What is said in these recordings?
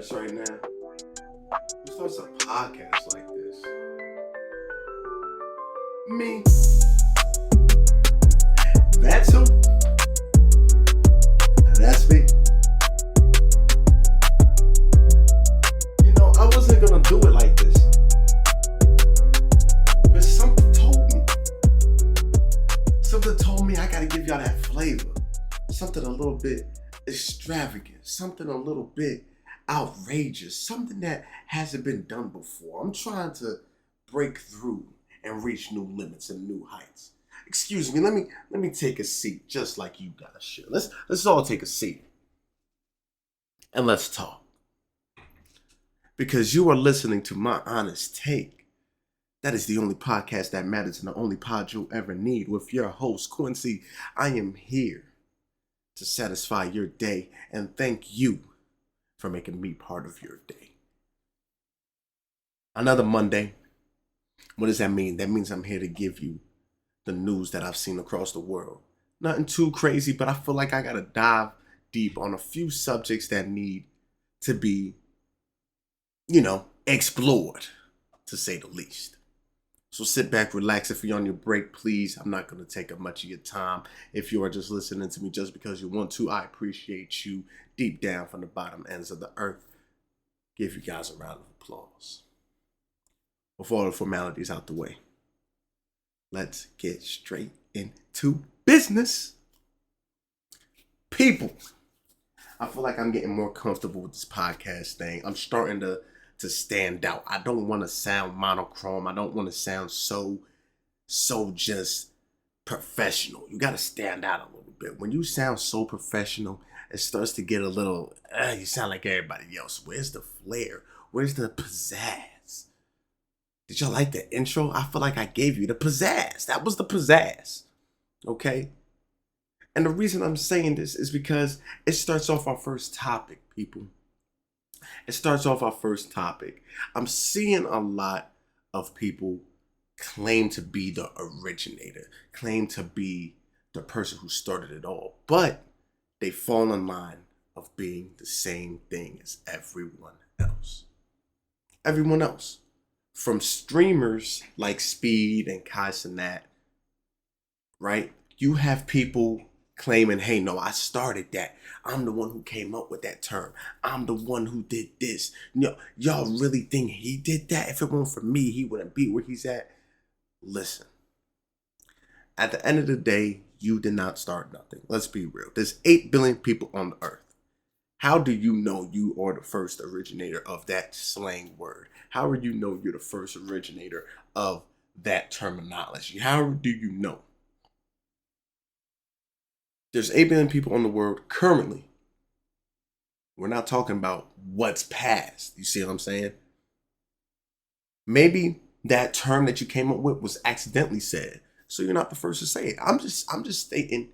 this right now? Who starts a podcast like this? Me. That's who. That's me. You know, I wasn't gonna do it like this, but something told me. Something told me I gotta give y'all that flavor. Something a little bit extravagant. Something a little bit outrageous. Something that hasn't been done before. I'm trying to break through and reach new limits and new heights. Excuse me, let me take a seat just like you guys should. Let's all take a seat and let's talk. Because you are listening to my honest take. That is the only podcast that matters and the only pod you'll ever need. With your host, Quincy, I am here to satisfy your day and thank you for making me part of your day. Another Monday. What does that mean? That means I'm here to give you the news that I've seen across the world. Nothing too crazy, but I feel like I gotta dive deep on a few subjects that need to be, explored, to say the least. So sit back, relax. If you're on your break, please, I'm not going to take up much of your time. If you are just listening to me just because you want to, I appreciate you deep down from the bottom ends of the earth. Give you guys a round of applause. With all the formalities out the way, let's get straight into business. People, I feel like I'm getting more comfortable with this podcast thing. I'm starting to stand out. I don't want to sound monochrome. I don't want to sound so just professional. You got to stand out a little bit. When you sound so professional, it starts to get a little, you sound like everybody else. Where's the flair? Where's the pizzazz? Did y'all like the intro? I feel like I gave you the pizzazz. That was the pizzazz. Okay? And the reason I'm saying this is because it starts off our first topic, people. It starts off our first topic. I'm seeing a lot of people claim to be the originator, claim to be the person who started it all, but they fall in line of being the same thing as everyone else. Everyone else. From streamers like Speed and Kai Cenat, right? You have people claiming, hey, no, I started that. I'm the one who came up with that term. I'm the one who did this. Y'all really think he did that? If it weren't for me, he wouldn't be where he's at. Listen, at the end of the day, you did not start nothing. Let's be real. There's 8 billion people on the earth. How do you know you are the first originator of that slang word? How do you know you're the first originator of that terminology? How do you know? There's 8 billion people in the world currently. We're not talking about what's past. You see what I'm saying? Maybe that term that you came up with was accidentally said, so you're not the first to say it. I'm just stating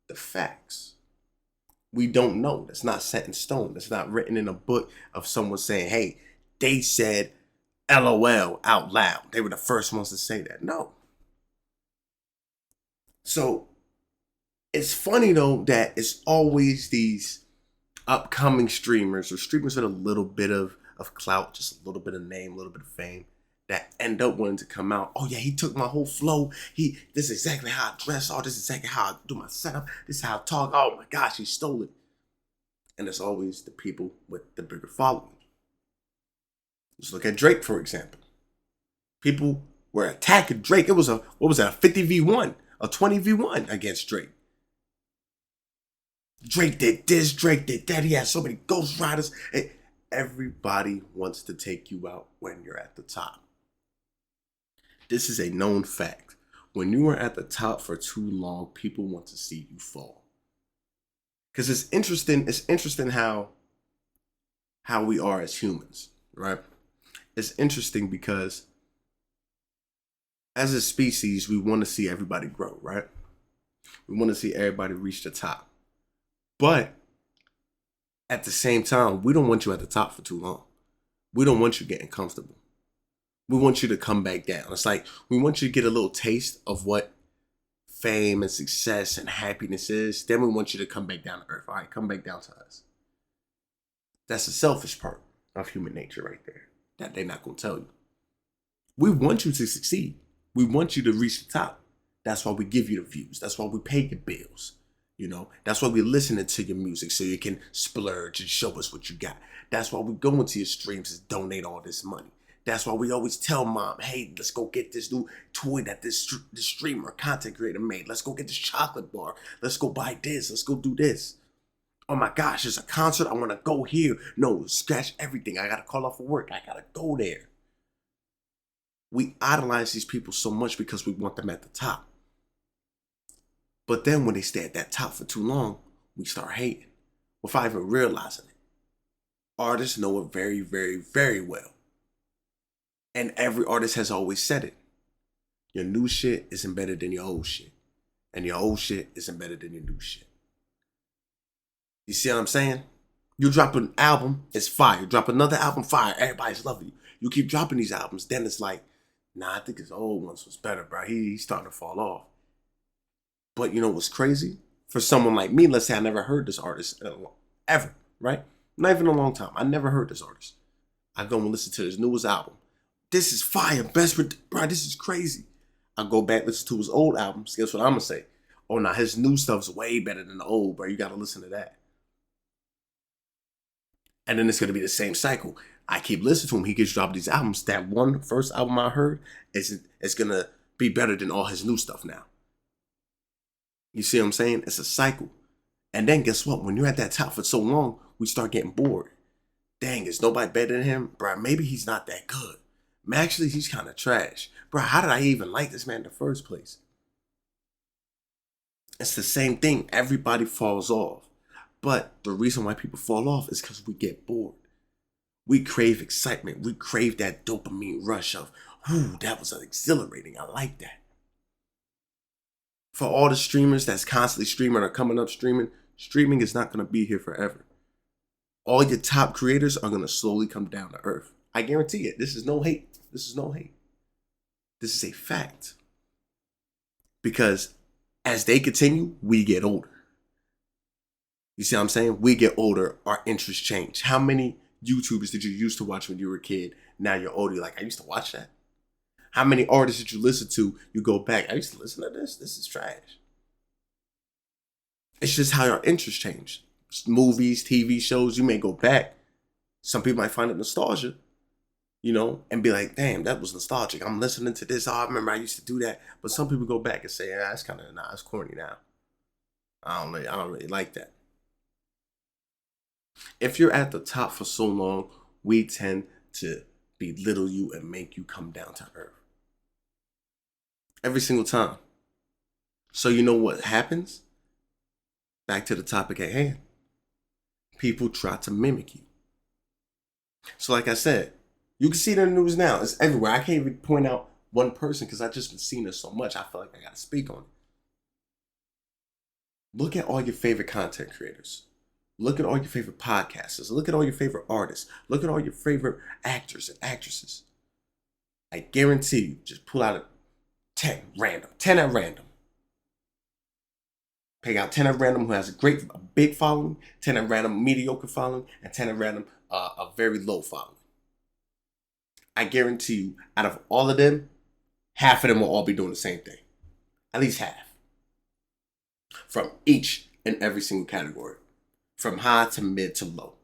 the facts. We don't know. That's not set in stone. That's not written in a book of someone saying, hey, they said LOL out loud. They were the first ones to say that. No. So it's funny, though, that it's always these upcoming streamers or streamers with a little bit of clout, just a little bit of name, a little bit of fame, that end up wanting to come out. Oh, yeah, he took my whole flow. This is exactly how I dress. Oh, this is exactly how I do my setup. This is how I talk. Oh, my gosh, he stole it. And it's always the people with the bigger following. Let's look at Drake, for example. People were attacking Drake. It was a 50v1, a 20v1 against Drake. Drake did this, Drake did that. He had so many Ghost Riders. Everybody wants to take you out when you're at the top. This is a known fact. When you are at the top for too long, people want to see you fall. Because it's interesting how we are as humans, right? It's interesting because as a species, we want to see everybody grow, right? We want to see everybody reach the top. But at the same time, we don't want you at the top for too long. We don't want you getting comfortable. We want you to come back down. It's like we want you to get a little taste of what fame and success and happiness is. Then we want you to come back down to earth. All right, come back down to us. That's the selfish part. of human nature right there that they're not going to tell you. We want you to succeed. We want you to reach the top. That's why we give you the views. That's why we pay your bills. You know, that's why we're listening to your music so you can splurge and show us what you got. That's why we go into your streams and donate all this money. That's why we always tell mom, hey, let's go get this new toy that this streamer, content creator made. Let's go get this chocolate bar. Let's go buy this. Let's go do this. Oh my gosh, there's a concert. I want to go here. No, scratch everything. I got to call off of work. I got to go there. We idolize these people so much because we want them at the top. But then when they stay at that top for too long, we start hating without even realizing it. Artists know it very, very, very well. And every artist has always said it. Your new shit isn't better than your old shit. And your old shit isn't better than your new shit. You see what I'm saying? You drop an album, it's fire. You drop another album, fire. Everybody's loving you. You keep dropping these albums, then it's like, nah, I think his old ones was better, bro. He's starting to fall off. But you know what's crazy? For someone like me, let's say I never heard this artist ever, right? Not even a long time. I never heard this artist. I go and listen to his newest album. This is fire, bro, this is crazy. I go back, listen to his old albums. Guess what I'm going to say? Oh, nah, his new stuff's way better than the old, bro. You got to listen to that. And then it's going to be the same cycle. I keep listening to him. He keeps dropping these albums. That one first album I heard is going to be better than all his new stuff now. You see what I'm saying? It's a cycle. And then guess what? When you're at that top for so long, we start getting bored. Dang, is nobody better than him? Bro, maybe he's not that good. Actually, he's kind of trash. Bro, how did I even like this man in the first place? It's the same thing. Everybody falls off. But the reason why people fall off is because we get bored. We crave excitement. We crave that dopamine rush of, ooh, that was exhilarating. I like that. For all the streamers that's constantly streaming or coming up streaming is not going to be here forever. All your top creators are going to slowly come down to earth. I guarantee it. This is no hate. This is no hate. This is a fact. Because as they continue, we get older. You see what I'm saying? We get older, our interests change. How many YouTubers did you used to watch when you were a kid? Now you're older, you're like, I used to watch that. How many artists did you listen to? You go back, I used to listen to this. This is trash. It's just how our interests change. Movies, TV shows, you may go back. Some people might find it nostalgia, you know, and be like, damn, that was nostalgic. I'm listening to this. Oh, I remember I used to do that. But some people go back and say, yeah, that's kind of, it's corny now. I don't really like that. If you're at the top for so long, we tend to belittle you and make you come down to earth. Every single time. So you know what happens? Back to the topic at hand. People try to mimic you. So like I said, you can see it in the news now. It's everywhere. I can't even point out one person because I've just been seeing it so much. I feel like I got to speak on it. Look at all your favorite content creators. Look at all your favorite podcasters. Look at all your favorite artists. Look at all your favorite actors and actresses. I guarantee you, just pull out 10 random. 10 at random. Pick out 10 at random who has a big following, 10 at random mediocre following, and 10 at random a very low following. I guarantee you, out of all of them, half of them will all be doing the same thing. At least half. From each and every single category. From high to mid to low.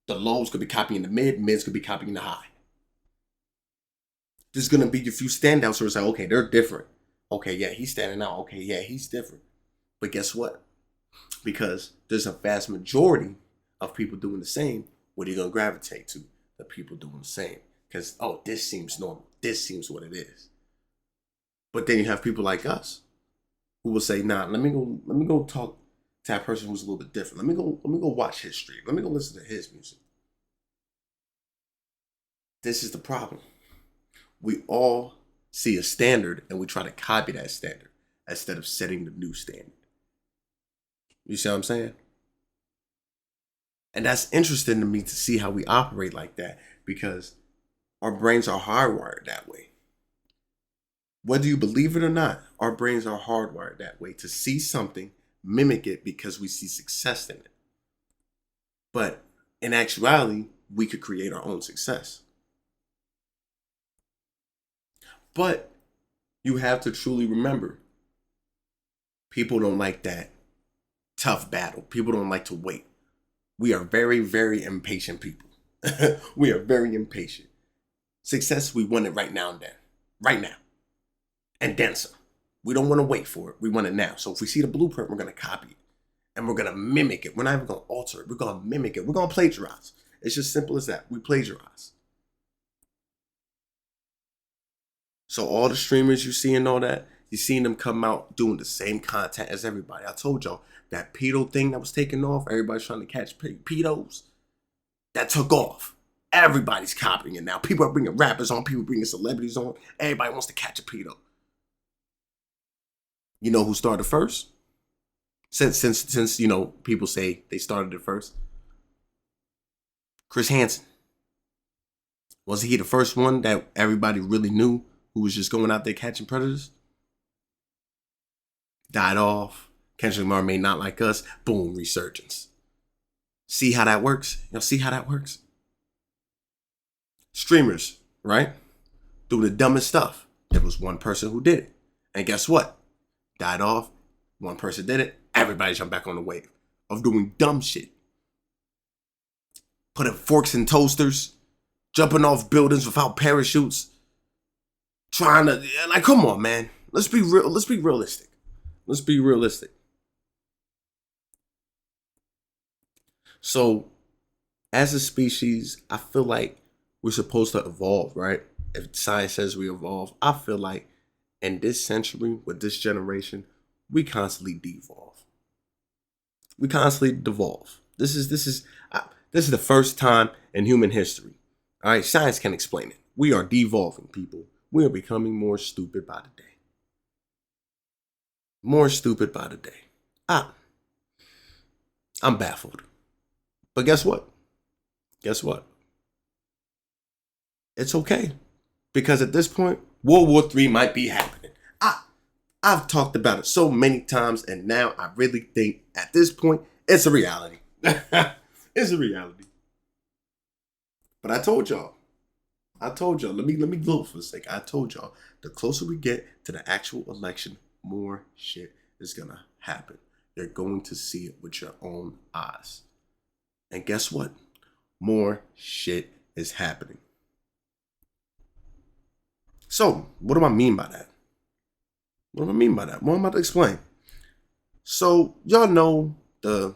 The lows could be copying the mid, mids could be copying the high. There's going to be a few standouts where it's like, okay, they're different. Okay, yeah, he's standing out. Okay, yeah, he's different. But guess what? Because there's a vast majority of people doing the same, what are you going to gravitate to? The people doing the same. Because, oh, this seems normal. This seems what it is. But then you have people like us who will say, nah, let me go talk to that person who's a little bit different. Let me go watch his stream. Let me go listen to his music. This is the problem. We all see a standard and we try to copy that standard instead of setting the new standard. You see what I'm saying? And that's interesting to me to see how we operate like that because our brains are hardwired that way. Whether you believe it or not, our brains are hardwired that way to see something, mimic it because we see success in it. But in actuality, we could create our own success. But you have to truly remember, people don't like that tough battle. People don't like to wait. We are very, very impatient people. We are very impatient. Success, we want it right now and then. Right now. And then some. We don't want to wait for it. We want it now. So if we see the blueprint, we're going to copy it. And we're going to mimic it. We're not even going to alter it. We're going to mimic it. We're going to plagiarize. It's just simple as that. We plagiarize. So all the streamers you see and all that, you seen them come out doing the same content as everybody. I told y'all, that pedo thing that was taking off, everybody's trying to catch pedos, that took off. Everybody's copying it now. People are bringing rappers on, people bringing celebrities on. Everybody wants to catch a pedo. You know who started first? Since you know, people say they started it first. Chris Hansen. Wasn't he the first one that everybody really knew who was just going out there catching predators? Died off. Kendrick Lamar may not like us. Boom, resurgence. See how that works? See how that works? Streamers, right? Do the dumbest stuff. There was one person who did it. And guess what? Died off. One person did it. Everybody jumped back on the wave of doing dumb shit. Putting forks in toasters. Jumping off buildings without parachutes. Trying to, like, come on, man. Let's be real. Let's be realistic. Let's be realistic. So, as a species, I feel like we're supposed to evolve, right? If science says we evolve, I feel like in this century, with this generation, we constantly devolve. We constantly devolve. This is the first time in human history. All right, science can explain it. We are devolving, people. We are becoming more stupid by the day. More stupid by the day. I'm baffled. But guess what? Guess what? It's okay. Because at this point, World War III might be happening. I've talked about it so many times, and now I really think at this point, it's a reality. It's a reality. But I told y'all, let me gloat for a second. I told y'all, the closer we get to the actual election, more shit is gonna happen. You're going to see it with your own eyes. And guess what? More shit is happening. So, what do I mean by that? What do I mean by that? Well, I'm about to explain. So, y'all know the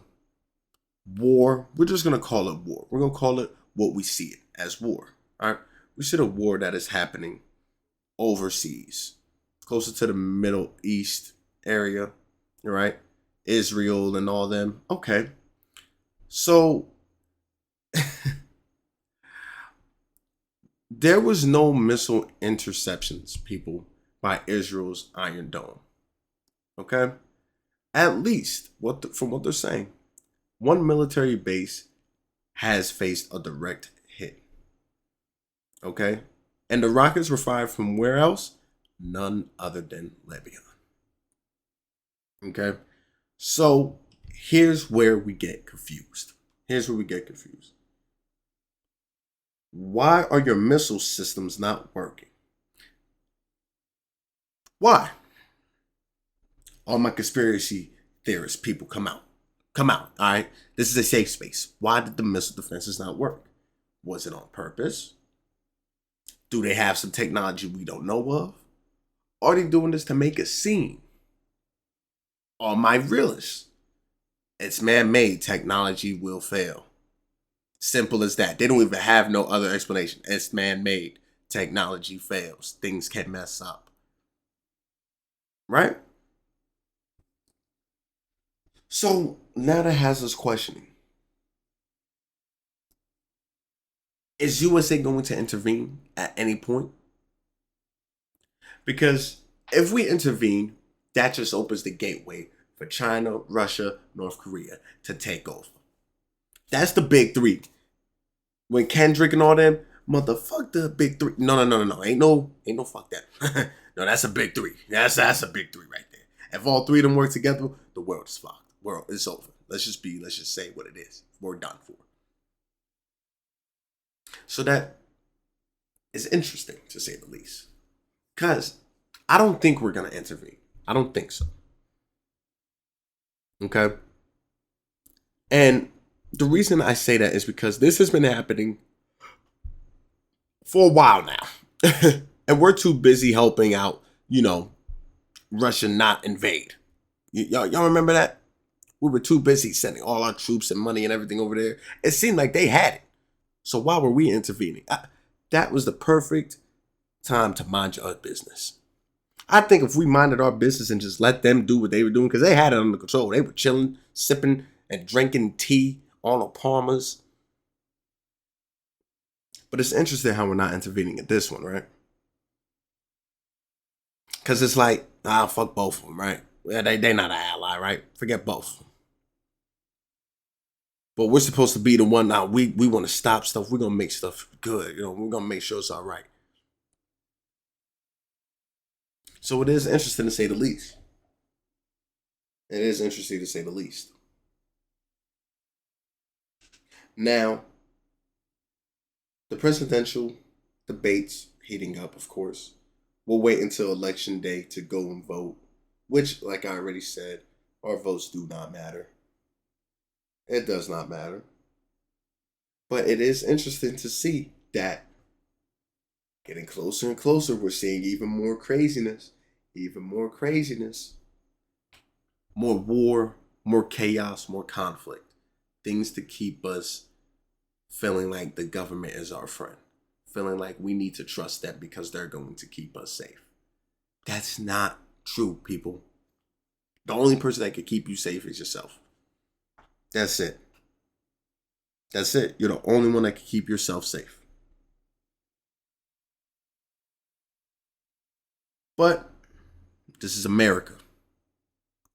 war. We're just going to call it war. We're going to call it what we see it as war. All right? We see a war that is happening overseas, closer to the Middle East area, right? Israel and all them. Okay. So, there was no missile interceptions, people, by Israel's Iron Dome. Okay? At least, from what they're saying, one military base has faced a direct hit. Okay? And the rockets were fired from where else? None other than Libya. Okay? So, here's where we get confused. Why are your missile systems not working? Why? All my conspiracy theorist people come out. All right? This is a safe space. Why did the missile defenses not work? Was it on purpose? Do they have some technology we don't know of? Are they doing this to make a scene? Are my realists? It's man-made. Technology will fail. Simple as that. They don't even have no other explanation. It's man-made. Technology fails. Things can mess up. Right? So now that has us questioning. Is USA going to intervene at any point? Because if we intervene, that just opens the gateway for China, Russia, North Korea to take over. That's the big three. When Kendrick and all them, motherfuck the big three. No. Ain't no fuck that. No, that's a big three. That's a big three right there. If all three of them work together, the world is fucked. World is over. Let's just say what it is. We're done for. So that is interesting, to say the least. Because I don't think we're going to intervene. I don't think so. Okay? And the reason I say that is because this has been happening for a while now. And we're too busy helping out, Russia not invade. Y'all remember that? We were too busy sending all our troops and money and everything over there. It seemed like they had it. So why were we intervening? That was the perfect time to mind your business. I think if we minded our business and just let them do what they were doing, because they had it under control. They were chilling, sipping, and drinking tea on the Palmers. But it's interesting how we're not intervening at this one, right? Because it's like, fuck both of them, right? Yeah, they not an ally, right? Forget both of them. But we're supposed to be the one now. We want to stop stuff. We're going to make stuff good. We're going to make sure it's all right. So it is interesting to say the least. It is interesting to say the least. Now, the presidential debates heating up, of course. We'll wait until election day to go and vote, which, like I already said, our votes do not matter. It does not matter. But it is interesting to see that getting closer and closer, we're seeing even more craziness. More war, more chaos, more conflict. Things to keep us feeling like the government is our friend. Feeling like we need to trust them because they're going to keep us safe. That's not true, people. The only person that can keep you safe is yourself. That's it. That's it. You're the only one that can keep yourself safe. But this is America.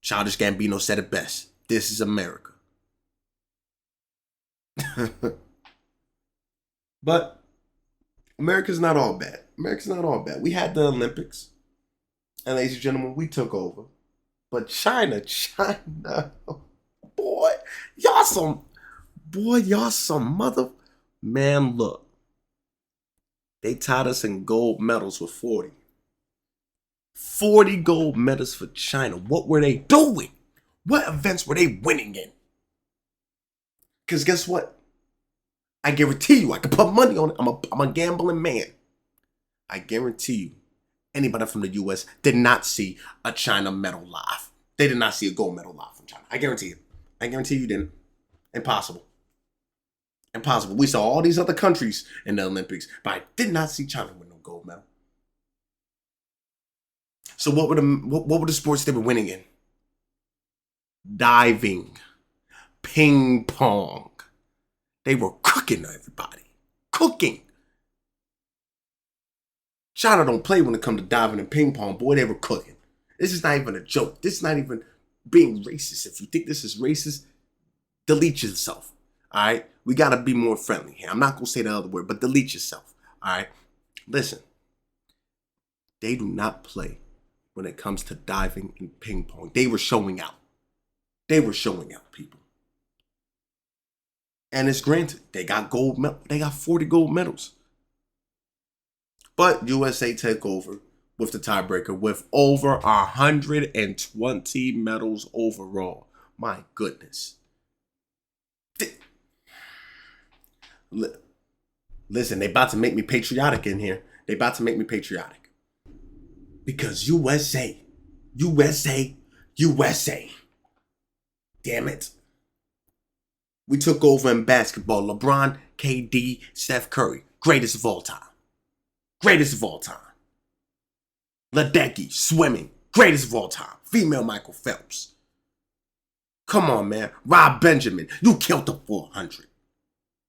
Childish Gambino said it best. This is America. But America's not all bad. We had the Olympics. And ladies and gentlemen, we took over. But China, boy, y'all some mother, man, look. They tied us in gold medals with 40. 40 gold medals for China. What were they doing? What events were they winning in? Because guess what? I guarantee you, I can put money on it. I'm a gambling man. I guarantee you, anybody from the U.S. did not see a China medal live. They did not see a gold medal live from China. I guarantee you. I guarantee you didn't. Impossible. We saw all these other countries in the Olympics, but I did not see China win no gold medal. So what were the sports they were winning in? Diving, ping pong. They were cooking everybody. Cooking. China don't play when it comes to diving and ping pong. Boy, they were cooking. This is not even a joke. This is not even being racist. If you think this is racist, delete yourself. All right? We got to be more friendly here. I'm not going to say the other word, but delete yourself. All right? Listen. They do not play when it comes to diving and ping pong. They were showing out. People. And it's granted, they got gold medal. They got 40 gold medals. But USA took over with the tiebreaker with over 120 medals overall. My goodness. Listen, they about to make me patriotic in here. Because USA. Damn it. We took over in basketball. LeBron, KD, Steph Curry. Greatest of all time. Ledecky, swimming. Greatest of all time. Female Michael Phelps. Come on, man. Rob Benjamin, you killed the 400.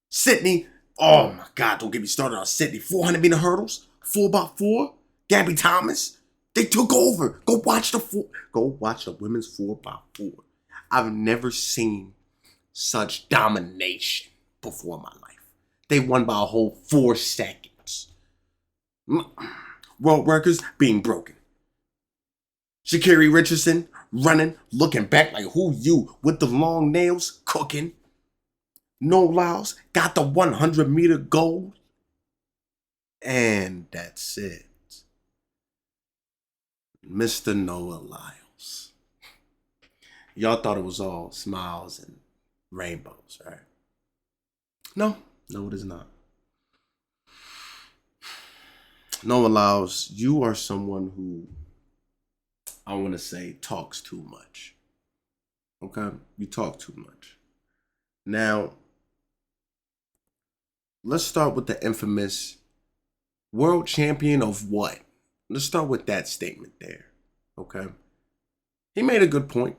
Sydney, oh my God, don't get me started on Sydney. 400 meter hurdles, 4x4. Gabby Thomas, they took over. Go watch the women's 4x4. I've never seen such domination before in my life. They won by a whole 4 seconds. World records being broken. Sha'Carri Richardson running, looking back like who you with the long nails, cooking. No Lyles got the 100 meter gold. And that's it. Mr. Noah Lyles. Y'all thought it was all smiles and rainbows, right? No, no, it is not. Noah Lyles, you are someone who, I want to say, talks too much. Okay? You talk too much. Now, let's start with the infamous world champion of what? Let's start with that statement there. Okay? He made a good point.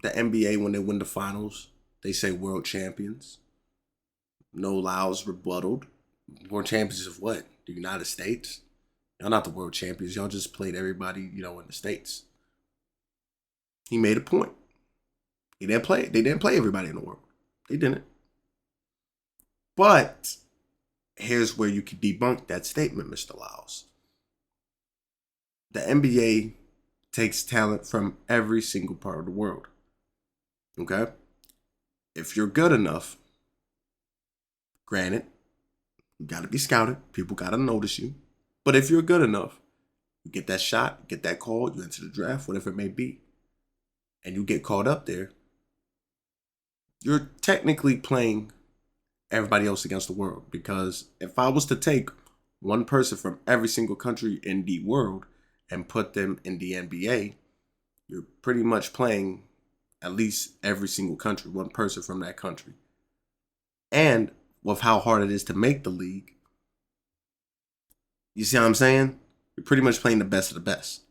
The NBA, when they win the finals, they say world champions. No Lyles rebutted. World champions of what? The United States? Y'all not the world champions. Y'all just played everybody, in the States. He made a point. He didn't play. They didn't play everybody in the world. They didn't. But here's where you can debunk that statement, Mr. Lyles. The NBA takes talent from every single part of the world. Okay? If you're good enough, granted, you got to be scouted. People got to notice you. But if you're good enough, you get that shot, get that call, you enter the draft, whatever it may be, and you get called up there, you're technically playing everybody else against the world. Because if I was to take one person from every single country in the world and put them in the NBA, you're pretty much playing at least every single country, one person from that country. And with how hard it is to make the league, you see what I'm saying? You're pretty much playing the best of the best.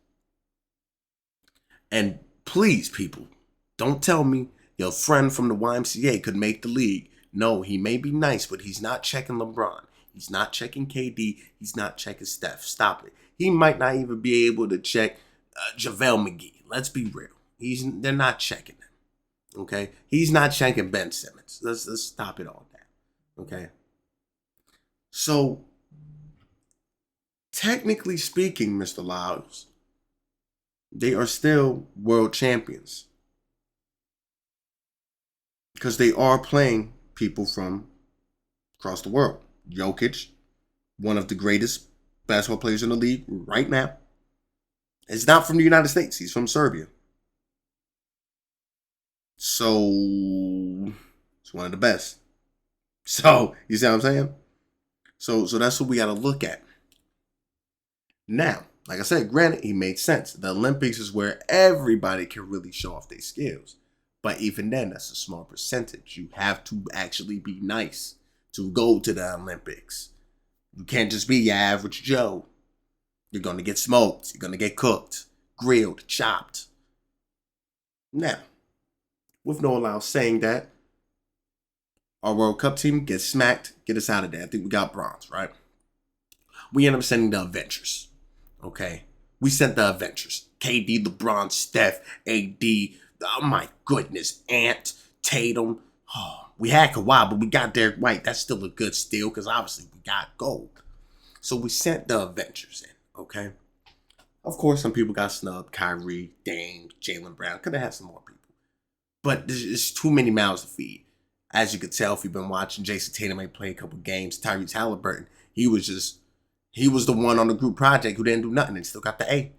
And please, people, don't tell me your friend from the YMCA could make the league. No, he may be nice, but he's not checking LeBron. He's not checking KD. He's not checking Steph. Stop it. He might not even be able to check JaVale McGee. Let's be real. They're not checking him. Okay? He's not checking Ben Simmons. Let's stop it all that. Okay? So, technically speaking, Mr. Lyles, they are still world champions. Because they are playing people from across the world. Jokic, one of the greatest basketball players in the league right now, is not from the United States. He's from Serbia. So, it's one of the best. So, you see what I'm saying? So that's what we got to look at. Now, like I said, granted, he made sense. The Olympics is where everybody can really show off their skills. But even then, that's a small percentage. You have to actually be nice to go to the Olympics. You can't just be your average Joe. You're going to get smoked. You're going to get cooked, grilled, chopped. Now, with Noah Lyles saying that, our World Cup team gets smacked, get us out of there. I think we got bronze, right? We end up sending the Avengers. Okay? We sent the Avengers. KD, LeBron, Steph, AD. Oh my goodness. Ant, Tatum. Oh, we had Kawhi, but we got Derek White. That's still a good steal because obviously we got gold. So we sent the Avengers in. Okay? Of course, some people got snubbed. Kyrie, Dame, Jaylen Brown. Could have had some more people. But there's too many mouths to feed. As you could tell if you've been watching, Jason Tatum ain't played a couple games. Tyrese Halliburton, he was the one on the group project who didn't do nothing and still got the A.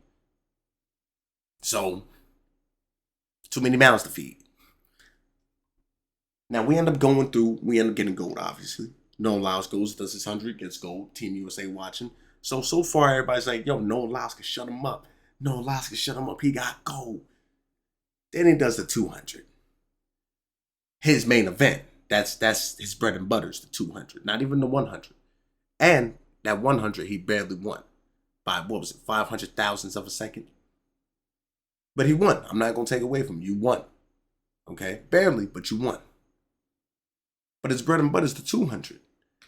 So, too many mouths to feed. Now, we end up getting gold, obviously. Noah Lyles goes, does his 100, gets gold. Team USA watching. So far, everybody's like, yo, Noah Lyles can shut him up. Noah Lyles can shut him up. He got gold. Then he does the 200. His main event. That's his bread and butter is the 200. Not even the 100. And that 100 he barely won. By, 500 thousandths of a second? But he won. I'm not going to take away from you. You won. Okay? Barely, but you won. But his bread and butter is the 200.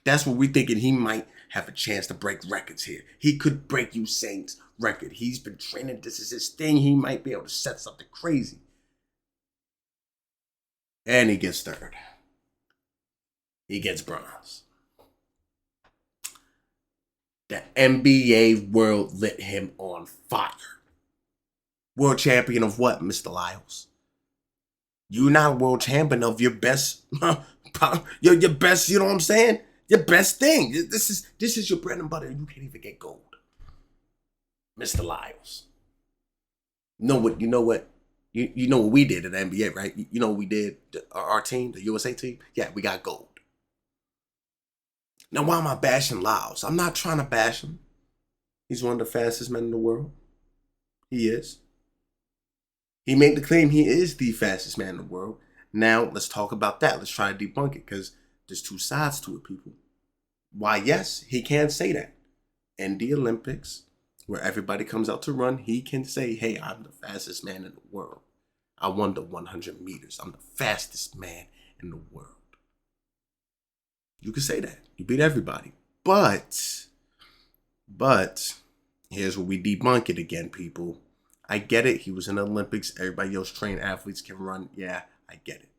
That's what we're thinking he might have a chance to break records here. He could break Usain's record. He's been training. This is his thing. He might be able to set something crazy. And he gets third. He gets bronze. The NBA world lit him on fire. World champion of what, Mr. Lyles? You're not a world champion of your best, your best, you know what I'm saying? Your best thing. This is your bread and butter. You can't even get gold. Mr. Lyles. You know what? You know what we did in the NBA, right? You know what we did? Our team, the USA team? Yeah, we got gold. Now, why am I bashing Lyles? I'm not trying to bash him. He's one of the fastest men in the world. He is. He made the claim he is the fastest man in the world. Now, let's talk about that. Let's try to debunk it because there's two sides to it, people. Why, yes, he can say that. In the Olympics, where everybody comes out to run, he can say, hey, I'm the fastest man in the world. I won the 100 meters. I'm the fastest man in the world. You can say that. You beat everybody. But, here's where we debunk it again, people. I get it. He was in the Olympics. Everybody else trained athletes can run. Yeah, I get it.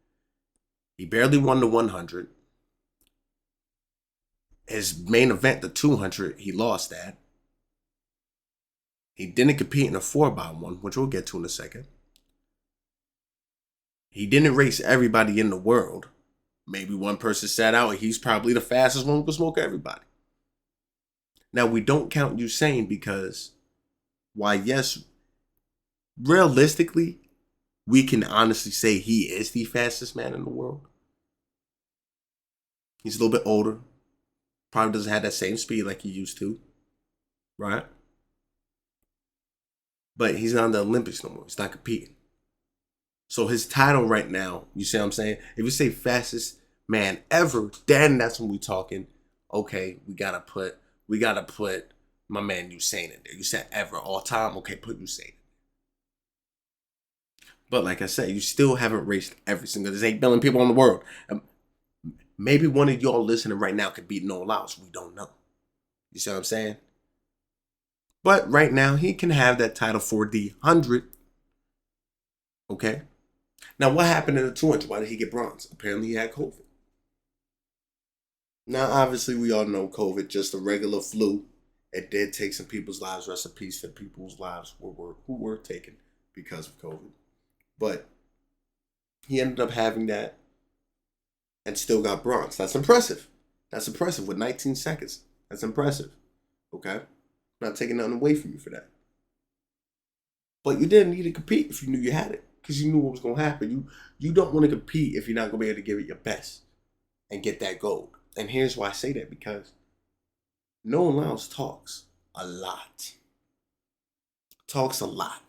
He barely won the 100. His main event, the 200, he lost that. He didn't compete in a 4x1, which we'll get to in a second. He didn't race everybody in the world. Maybe one person sat out and he's probably the fastest one who could smoke everybody. Now, we don't count Usain because, why, yes, realistically, we can honestly say he is the fastest man in the world. He's a little bit older. Probably doesn't have that same speed like he used to. Right? But he's not in the Olympics no more. He's not competing. So his title right now, you see what I'm saying? If you say fastest man ever, then that's when we talking, okay, we gotta put my man Usain in there. You said ever, all time, okay, put Usain. But like I said, you still haven't raced every single. There's 8 billion people in the world. Maybe one of y'all listening right now could beat Noah Lyles. We don't know. You see what I'm saying? But right now, he can have that title for the 100. Okay? Now, what happened in the 200? Why did he get bronze? Apparently, he had COVID. Now, obviously, we all know COVID, just a regular flu. It did take some people's lives. Rest in peace to people's lives who were taken because of COVID. But he ended up having that and still got bronze. That's impressive. That's impressive with 19 seconds. That's impressive. Okay? Not taking nothing away from you for that. But you didn't need to compete if you knew you had it. Because you knew what was going to happen. You don't want to compete if you're not going to be able to give it your best and get that gold. And here's why I say that. Because Noah Lyles talks a lot. Talks a lot.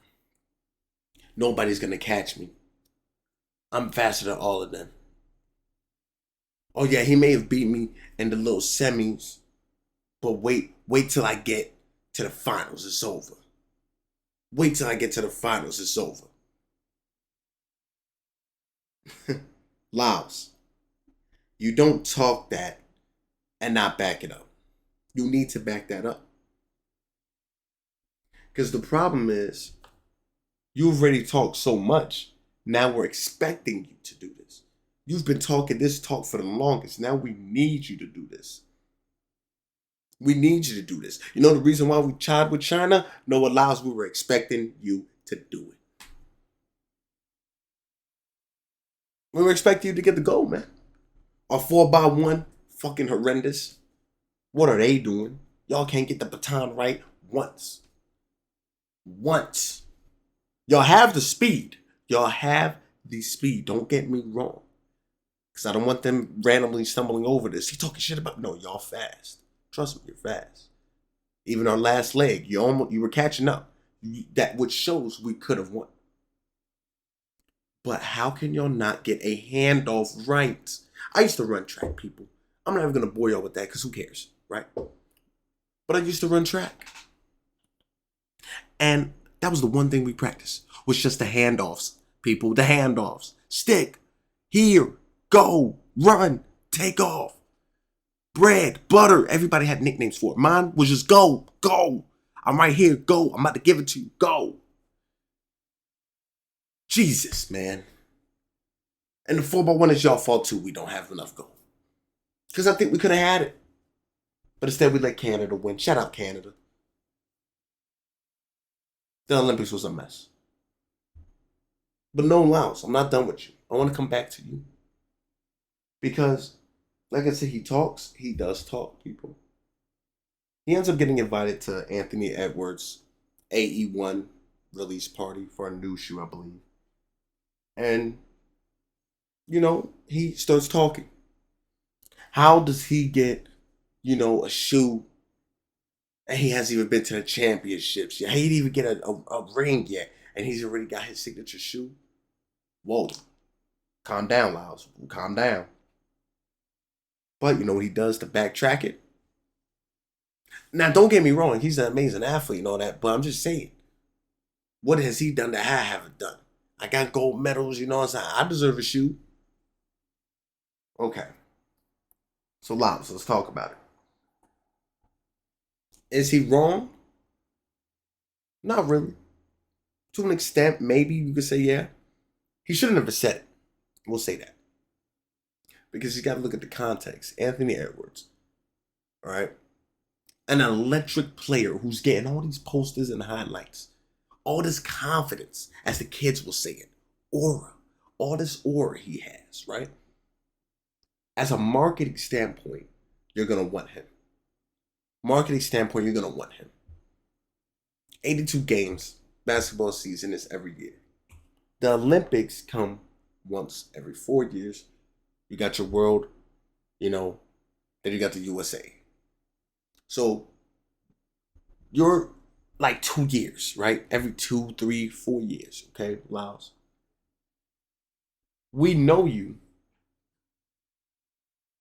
Nobody's going to catch me. I'm faster than all of them. Oh yeah, he may have beat me in the little semis. But wait till I get to the finals. It's over. Wait till I get to the finals. It's over. Lyles, you don't talk that and not back it up. You need to back that up. Because the problem is, you've already talked so much. Now we're expecting you to do this. You've been talking this talk for the longest. Now we need you to do this. We need you to do this. You know the reason why we tried with China? Noah Lyles, we were expecting you to do it. We were expecting you to get the gold, man. Our 4x1, fucking horrendous. What are they doing? Y'all can't get the baton right once. Once. Y'all have the speed. Y'all have the speed. Don't get me wrong. Because I don't want them randomly stumbling over this. He talking shit about, no, y'all fast. Trust me, you're fast. Even our last leg, you were catching up. That which shows we could have won. But how can y'all not get a handoff right? I used to run track, people. I'm not even going to bore y'all with that because who cares, right? But I used to run track. And that was the one thing we practiced, was just the handoffs, people. The handoffs. Stick. Here. Go. Run. Take off. Bread. Butter. Everybody had nicknames for it. Mine was just go. Go. I'm right here. Go. I'm about to give it to you. Go. Jesus, man. And the 4x1 is y'all fault too. We don't have enough gold. Because I think we could have had it. But instead we let Canada win. Shout out Canada. The Olympics was a mess. But no Lyles, I'm not done with you. I want to come back to you. Because like I said, he talks. He does talk, people. He ends up getting invited to Anthony Edwards' AE1 release party for a new shoe, I believe. And, he starts talking. How does he get, a shoe and he hasn't even been to the championships yet? He didn't even get a ring yet. And he's already got his signature shoe? Whoa. Calm down, Lyles. Calm down. But you know what he does to backtrack it? Now, don't get me wrong. He's an amazing athlete and all that. But I'm just saying. What has he done that I haven't done? I got gold medals, you know what I'm saying? I deserve a shoe. Okay. So, Lyles, let's talk about it. Is he wrong? Not really. To an extent, maybe you could say yeah. He should have never said it. We'll say that. Because you got to look at the context. Anthony Edwards, all right? An electric player who's getting all these posters and highlights. All this confidence, as the kids will say it. Aura. All this aura he has, right? As a marketing standpoint, you're going to want him. Marketing standpoint, you're going to want him. 82 games. Basketball season is every year. The Olympics come once every 4 years. You got your world, then you got the USA. So you're like 2 years, right? Every 2, 3, 4 years, okay, Lyles? We know you,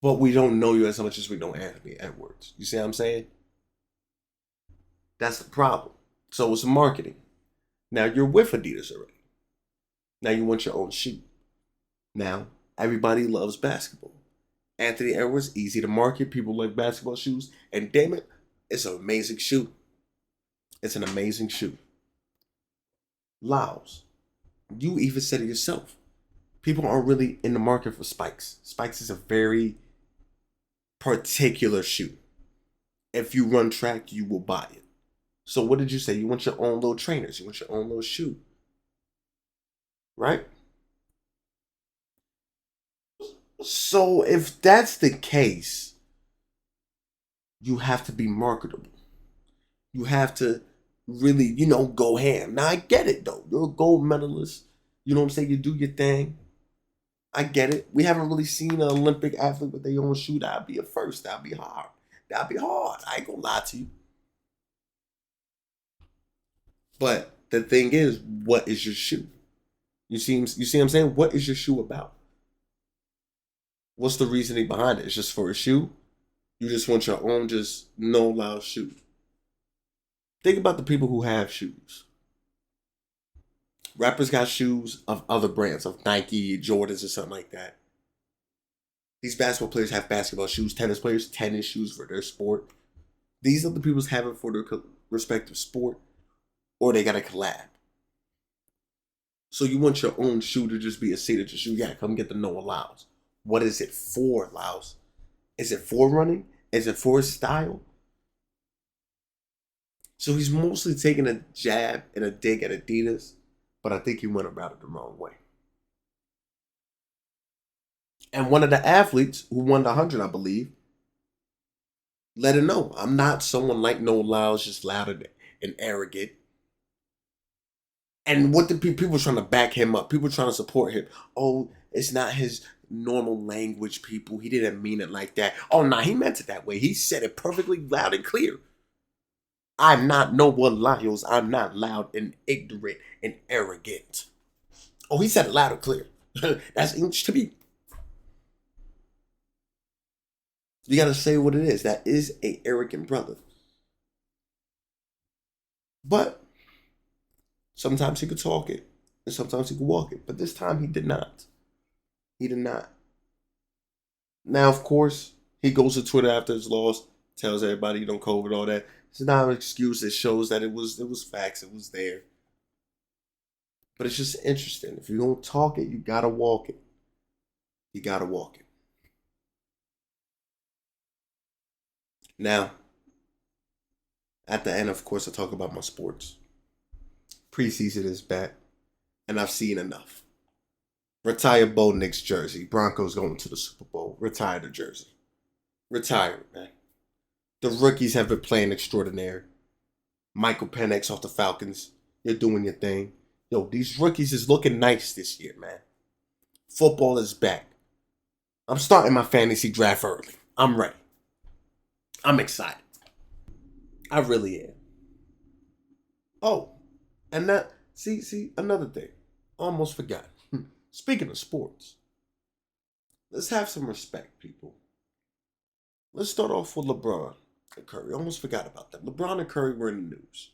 but we don't know you as much as we know Anthony Edwards. You see what I'm saying? That's the problem. So it's marketing. Now you're with Adidas already. Now you want your own shoe. Now everybody loves basketball. Anthony Edwards, easy to market. People like basketball shoes. And damn it, it's an amazing shoe. It's an amazing shoe. Lyles, you even said it yourself. People aren't really in the market for Spikes. Spikes is a very particular shoe. If you run track, you will buy it. So what did you say? You want your own little trainers. You want your own little shoe. Right? So if that's the case, you have to be marketable. You have to really, go ham. Now I get it though. You're a gold medalist. You know what I'm saying? You do your thing. I get it. We haven't really seen an Olympic athlete with their own shoe. That'd be a first. That'd be hard. That'd be hard. I ain't gonna lie to you. But the thing is, what is your shoe? You see what I'm saying? What is your shoe about? What's the reasoning behind it? It's just for a shoe? You just want your own just no loud shoe. Think about the people who have shoes. Rappers got shoes of other brands, of Nike, Jordans, or something like that. These basketball players have basketball shoes. Tennis players, tennis shoes for their sport. These are the people who have it for their respective sport, or they got a collab. So you want your own shoe to just be a signature shoe. Yeah, come get the Noah Lyles. What is it for, Lyles? Is it for running? Is it for style? So he's mostly taking a jab and a dig at Adidas, but I think he went about it the wrong way. And one of the athletes who won the 100, I believe, let him know, I'm not someone like Noah Lyles, just loud and arrogant. And what the people were trying to back him up. People trying to support him. Oh, it's not his normal language, people. He didn't mean it like that. Oh, nah, he meant it that way. He said it perfectly loud and clear. I'm not Noah Lyles. I'm not loud and ignorant and arrogant. Oh, he said it loud and clear. That's English to me. You got to say what it is. That is a arrogant brother. But sometimes he could talk it, and sometimes he could walk it. But this time he did not. He did not. Now, of course, he goes to Twitter after his loss, tells everybody, COVID, all that. It's not an excuse. It shows that it was facts. It was there. But it's just interesting. If you don't talk it, you gotta walk it. You gotta walk it. Now, at the end, of course, I talk about my sports. Preseason is back, and I've seen enough. Retire Bo Nix jersey. Broncos going to the Super Bowl. Retire the jersey. retired, man. The rookies have been playing extraordinary. Michael Penix off the Falcons. You're doing your thing. Yo, these rookies is looking nice this year, man. Football is back. I'm starting my fantasy draft early. I'm ready. I'm excited. I really am. Oh, and that, see, another thing. Almost forgot. Speaking of sports, let's have some respect, people. Let's start off with LeBron and Curry. Almost forgot about that. LeBron and Curry were in the news.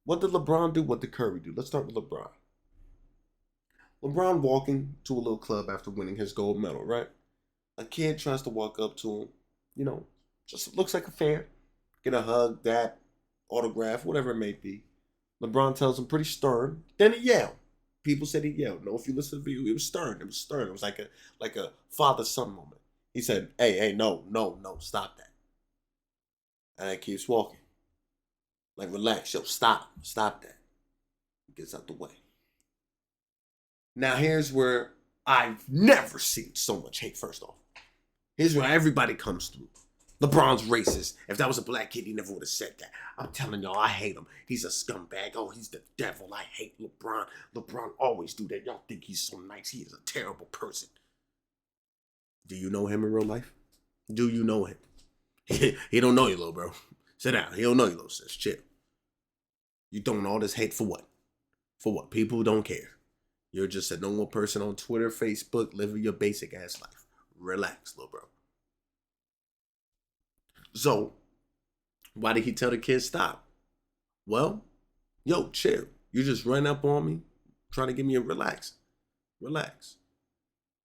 What did LeBron do? What did Curry do? Let's start with LeBron. LeBron walking to a little club after winning his gold medal, right? A kid tries to walk up to him, just looks like a fan. Get a hug, that, autograph, whatever it may be. LeBron tells him pretty stern. Then he yelled. People said he yelled. No, if you listen to the video, it was stern. It was stern. It was like a father-son moment. He said, hey, no, stop that. And he keeps walking. Like, relax, yo, stop that. He gets out the way. Now, here's where I've never seen so much hate, first off. Here's where everybody comes through. LeBron's racist. If that was a black kid, he never would have said that. I'm telling y'all, I hate him. He's a scumbag. Oh, he's the devil. I hate LeBron. LeBron always do that. Y'all think he's so nice. He is a terrible person. Do you know him in real life? Do you know him? He don't know you, little bro. Sit down. He don't know you, little sis. Chill. You throwing all this hate for what? For what? People who don't care. You're just a normal person on Twitter, Facebook, living your basic ass life. Relax, little bro. So, why did he tell the kid stop? Well, yo, chill. You just run up on me, trying to get me a relax. Relax.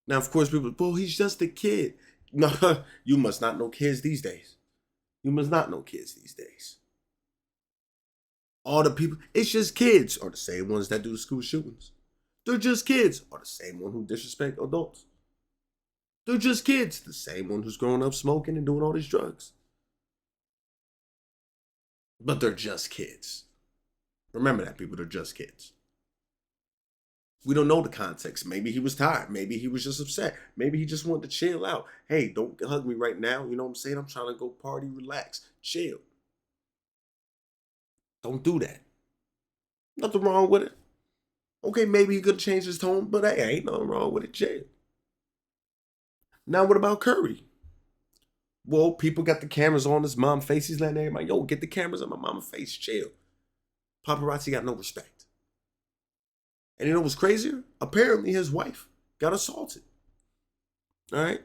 Now, of course, people, well, he's just a kid. No, you must not know kids these days. You must not know kids these days. All the people, it's just kids, are the same ones that do the school shootings. They're just kids, are the same one who disrespect adults. They're just kids, the same one who's growing up smoking and doing all these drugs. But they're just kids. Remember that, people, they're just kids. We don't know the context. Maybe he was tired. Maybe he was just upset. Maybe he just wanted to chill out. Hey, don't hug me right now. You know what I'm saying? I'm trying to go party, relax, chill. Don't do that. Nothing wrong with it. Okay, maybe he could have changed his tone, but hey, ain't nothing wrong with it. Chill. Now, what about Curry? Well, people got the cameras on his mom's face. He's letting everybody, yo, get the cameras on my mama's face. Chill. Paparazzi got no respect. And you know what's crazier? Apparently his wife got assaulted. All right?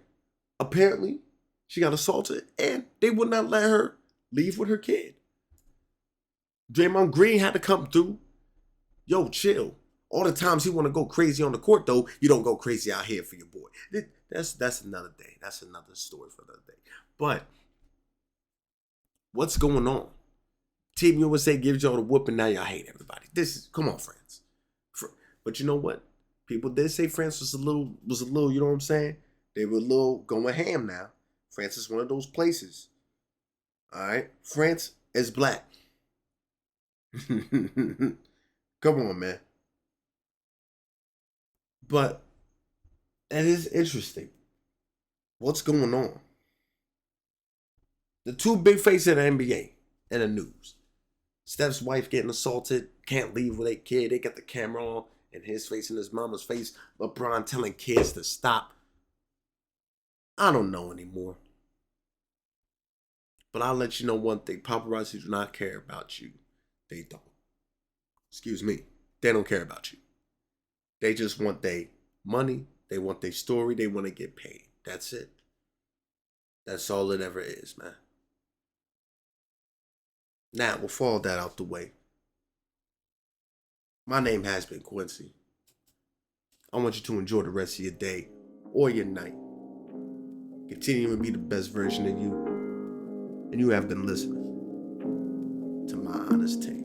Apparently she got assaulted and they would not let her leave with her kid. Draymond Green had to come through. Yo, chill. All the times he want to go crazy on the court, though, you don't go crazy out here for your boy. That's another day. That's another story for another day. But what's going on? Team USA gives y'all the whooping, now y'all hate everybody. Come on, France. But you know what? People did say France was a little, you know what I'm saying? They were a little going ham now. France is one of those places. All right? France is black. Come on, man. But it is interesting. What's going on? The two big faces of the NBA in the news. Steph's wife getting assaulted, can't leave with a kid. They got the camera on, and his face and his mama's face. LeBron telling kids to stop. I don't know anymore. But I'll let you know one thing. Paparazzi do not care about you. They don't. Excuse me. They don't care about you. They just want their money. They want their story. They want to get paid. That's it. That's all it ever is, man. Now, with all that out the way, my name has been Quincy. I want you to enjoy the rest of your day or your night. Continue to be the best version of you. And you have been listening to my honest take.